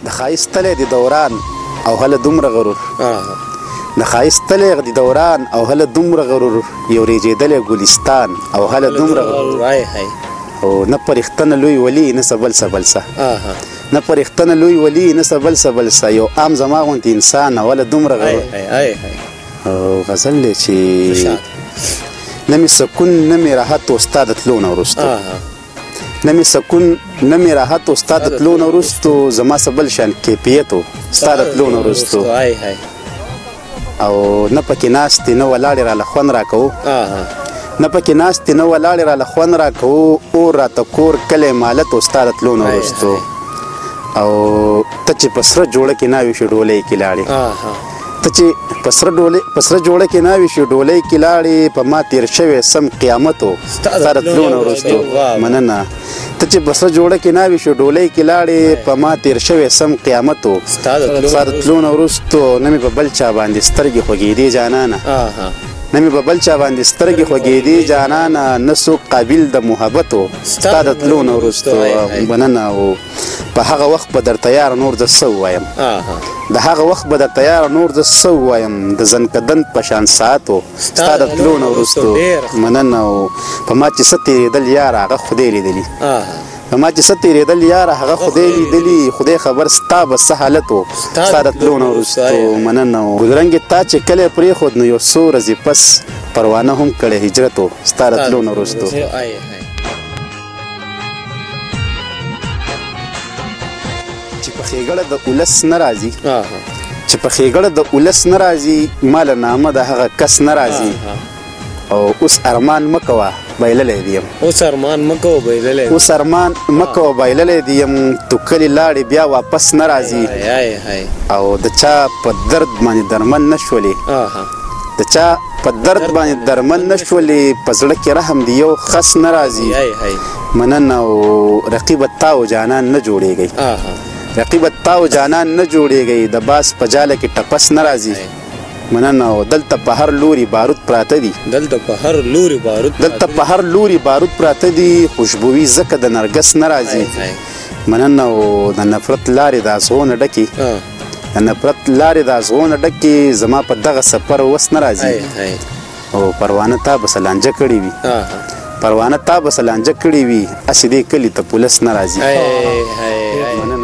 د ښایست تلی د دوران او هله دومره غرور د ښایست تلی د دوران او هله دومره غرور یو ریجېدلی ګلستان او هله دومره غرور او نه پرښتنه لوی ولی نه سبل سبلسه نه پرښتنه لوی ولی نه سبل سبلسه یو عام زما غوندې انسان او هله دومره غرور او غزل دی چې نه مې سکون نه مې راحت و ستا د تلو نه وروستو نه مې سکون نه مې راحت و ستا د تلو نه وروستو زما څه بل شان کیفیت و ستا د تلو نه وروستو او نه پکې ناستې نه ولاړې راله خوند راکوو نه پکې ناستې نه ولاړې راله خوند راکوو اور راته کور کلی مالت و ستا د تلو نه وروستو او ته چې په سره جوړه کې ناویشې ډولۍ کې لاړې ته چې په سره جوړه کې ناویشې ډولۍ کې لاړې په ما تېر شوی سم قیامت و ستا د تلو نه وروستو مننه ته چې په سره جوړه کې ناویشې ډولۍ کې لاړې په ما تېر شوی سم قیامت و ستا د تلو نه وروستو نه مې په بل چا باندې سترګې خوږېدې جانانه نه مې په بل چا باندې سترګې خوږېدې جانانه نه څوک قابل د محبت و ستا د تلو نه وروستو مننه او په هغه وخت به درته یاره نور زه څه ووایم د هغه وخت به درته یاره نور زه څه ووایم د زنکدن په شان ساعت و ستا د تلو نه وروستو مننه او په ما چې څه تېرېدل یاره هغه خدای لیدلي په ما چې څه تېرېدل یاره هغه خدای لیدلي خدای خبر ستا به څه حالت و ستا د تلو نه وروستو مننه او ګلرنګې تا چې کلی پرېښود نو یو څو ورځې پس پروانه هم کړی هجرت و ستا د تلو نه وروستو چې په ښېګړه د اولس نه راځي چې په ښېګړه د اولس نه راځي ماله نامه د هغه کس نه راځي او اوس ارمان مه کوه بایللی دي یم اوس ارمان مه کوه بایللی دي یم تو کلي لاړې بیا واپس نه راځي او د چا په درد باندې درمن نه شولې د چا په درد باندې درمن نه شولې په زړه کې رحم دی یو خس نه راځي مننه او رقیبت تا او جانان نه جوړېږئ رقیبت تا او جانان نه جوړېږئ د باس په جاله کې ټپس نه راځي مننه او دلته په هر لوري بارود پراته دي دلته په هر لوري بارود پراته دي خوشبويي ځکه د نرګس نه راځي مننه او د نفرت لارې د ازغونه ډکې د نفرت لارې د ازغونه ډکې زما په دغه سفر وس نه راځي او پروانه تا به سلانجه کړې وي پروانه تا به سلانجه کړې وي هسې دې کلي ته پولیس نه راځي مننه